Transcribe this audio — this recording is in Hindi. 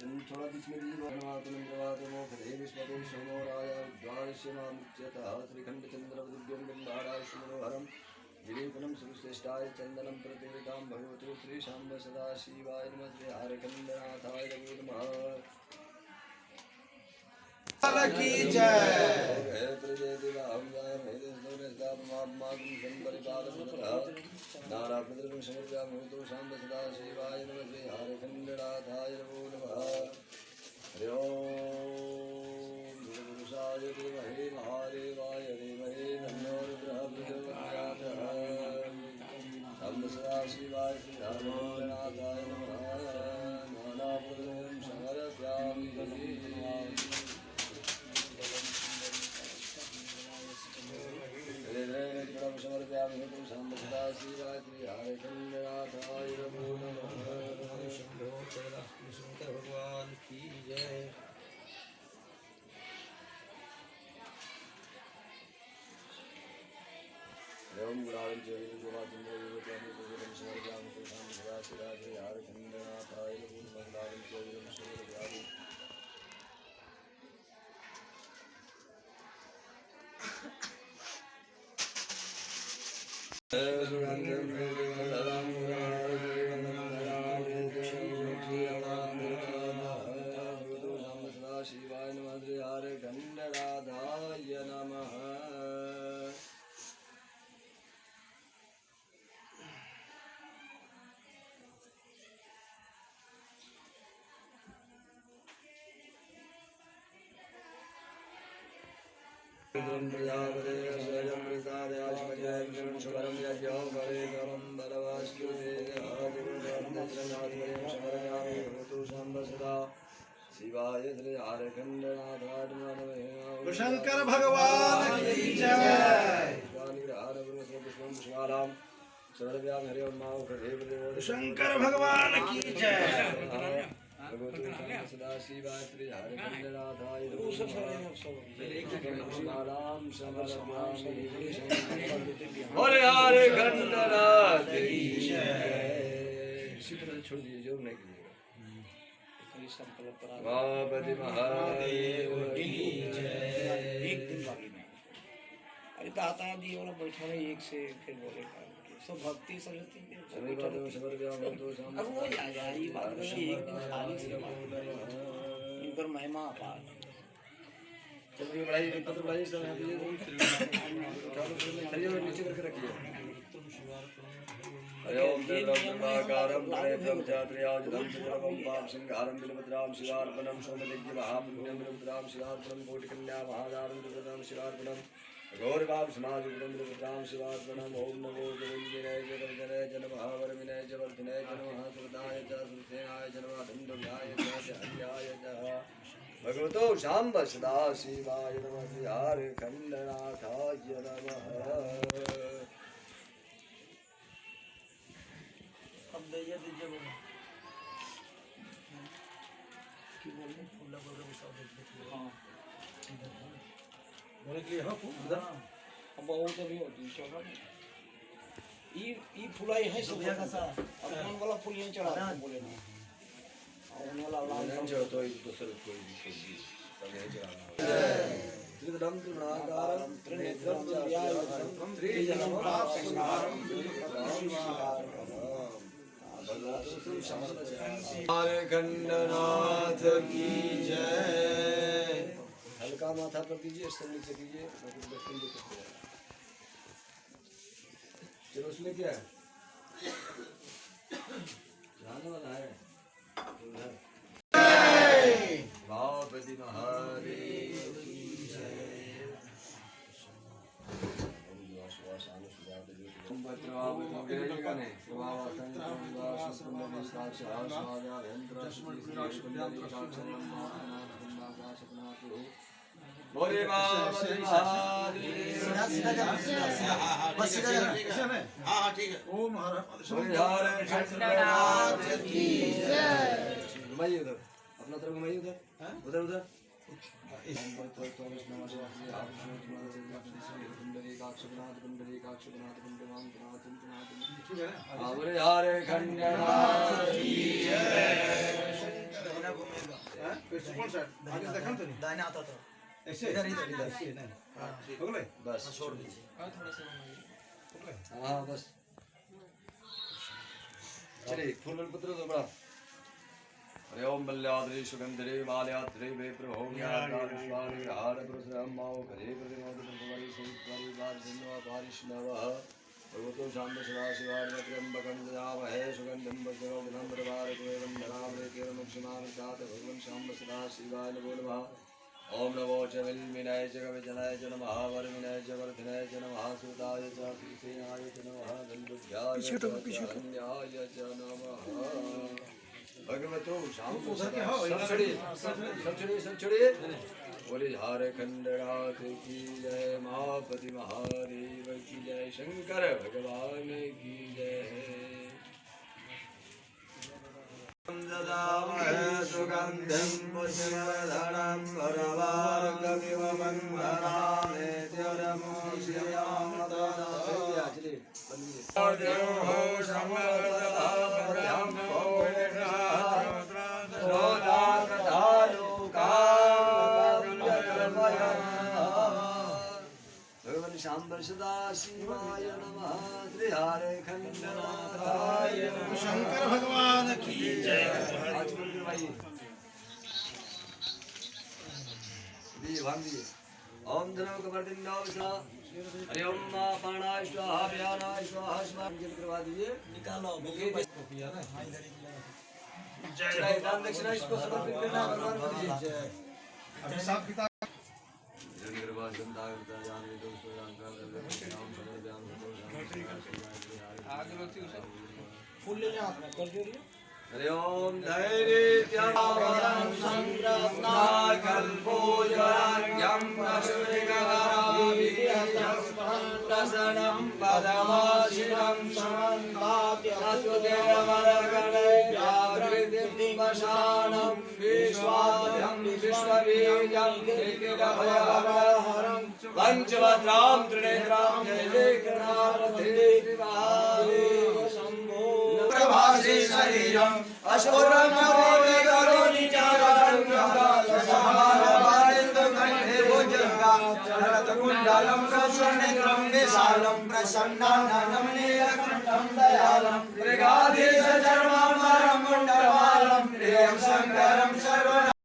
थोड़ा बीच में भी भगवातमंत्रवातमोखदे विश्वतो सोमो राजा द्वादश्यमामुच्यतः श्रीखण्डचन्द्रवदिव्यं गन्धाराश्रुमनोहरं दिलीपनं सुश्रेष्ठाय चन्दनं प्रतिवितां भगवतो श्रीशाम्ब सदाशिवाय नमः श्री हरकण्डनाथाय नमो नमः। की जय। भगवान की जय। ओम गुणालं चैव जोगाचन्द्र योगत्यानि पूजितं समर्पयामि तुषां सदा शिराजे हरखण्डनाथाय नमो नमः। गुणालं चैव सर्वव्यापि शिवाय नमः श्री हरखण्डनाथाय नमः। प्रजापते स्वयं प्रसादयाश्मजयं शुभरं यज्ञं करेकरं बलवास्युते आदिवदन्तनाथं शरणयामि भवतु शम्भसदा शिवाय श्री हरखण्डनाथाय नमः। शंकर भगवान की जय। पुष्पमालां सर्वव्यां हरि ओम मां हरे शंकर भगवान की जय। भगवतो सदा शिवाय श्री हरखण्डनाथाय नमः। हरे हरखण्डनाथ की जय। छोड़ दीजिए जोर नहीं कीजिएगा। महापति महादेव की जय। एक दिन बाकी नहीं। अरे दाता जी वाला बैठा है एक से फिर बोले सब भक्ति सरस्वती अब वो जाएगा। ये बात है कि एक दिन खाली से इन पर महिमा अपार। चलिए बढ़ाइए पत्र बढ़ाइए सब यहाँ पे नीचे करके रखिए। ओम देवकारं ब्रह्मचार्याजुधं चित्रवं पाप सिंहारं बिलभद्रां शिवार्पणं सोमलिंग महापुण्यं बिलभद्रां शिवार्पणं कोटिकन्या महादारं बिलभद्रां शिवार्पणं गौरवां समाधिं बिलभद्रां शिवार्पणं। ओम नमो गोविन्दाय जगन्नाथाय च नमः वरविनाय च वर्धनाय च नमः सुरदाय च सुरसेनाय च नमः धन्याय च अन्याय च भगवतो शाम्ब सदा शिवाय नमः श्री हरखण्डनाथाय नमः। अब दैया दीजिए बोलो कि बोलने फूला बोल रहे सब देख देखिए। हां बोले के लिए हो उधर अब बहुत अभी होती चला ई फूला है सब का सा अपन वाला फूल यहीं चढ़ा बोले ना और वाला लाल जो तो एक दूसरे कोई भी सब यही चलाना त्रिदम त्रिगुणाकारं त्रिनेत्रं चार्यायुधं त्रिजन्म पाप संहारं हरखण्डनाथ की जय। हल्का माथा पर कीजिए सर नीचे कीजिए। चलो उसमें क्या है जाने वाला है महापति महादेव की जय। बोले हाँ ठीक है। ओम हरखण्डनाथ की जय। घुमाइए उधर अपना तरफ घुमाइए उधर उधर उधर बोले हरखण्डनाथ की जय। कौन सा आगे देखा तो नहीं दाहिने आता था ऐसे इधर इधर इधर ऐसे नहीं हाँ हो गए बस छोड़ दीजिए थोड़ा सा हो गए हाँ बस चलिए फूल पत्र तो बड़ा हरि ओम बल्याद्रि सुगंधरे माल्याद्रि वे प्रभो ज्ञानार्ष्वाणि हार पुरुषराम माओ करे प्रतिमोद प्रभवरि संस्कारी बार जन्म पारिष्णवः भगवतो शांत सदा शिवाय त्र्यंबकं दयामहे सुगंधं वज्रोगनं प्रभारकुवेवं धरामरे केरमुक्षमां जात भगवन् शांब सदा शिवाय नमो नमः ओम नमो च विल्मिनाय च कविजनाय च नमः वरविनाय च वर्धनाय च नमः सुताय च श्रीसेनाय च नमः गंधुभ्याय च अन्याय च नमः भगवतो शांब सदा सब छड़िए बोले झारखंड रात की जय महापति महादेव की जय शंकर भगवान की जय सुगंधं पुष्पवर्धनं वरवार्गमिव मङ्गलामेत्यरमो श्रियां भगवान शांब सदा शिवाय नमः श्री हरे खंडनाथाय नमः शंकर भगवान की जय आज बोल भाई दी भांगी ओम धनो कवर्दिन्नो विष्णु हरि ओम पाणाय स्वाहा व्यानाय स्वाहा स्वाहा जप करवा दीजिए निकालो मुखे किया ना हाँ इधर ही किया जय दान दक्षिणा इसको समर्पित करना भगवान को दीजिए अभी साफ किताब जंगरवास जनता का जाने दोस्तों नाम समझ ध्यान आगे रोती उसे फूल ले जाओ अपना कर दो हरि ओम धैर्यं संग्रामनाकल्पोजयं प्रसन्नं पदमाशिनं समन्तात्यस्वदेवमरगणैर्यादृतिमशानं विश्वाद्यं विश्वबीजं निखिलभयहरं पञ्चभद्रां त्रिनेत्रां जयेकनाथदेव शम्भो प्रभासे शरीरं अशोरं नमोमि करोमि चरतकुण्डलं सस्वनेत्रं विशालं प्रसन्नाननमनीयकण्ठं दयालं मृगाधीशचर्मामरं कुण्डलमालं प्रियं शङ्करं सर्व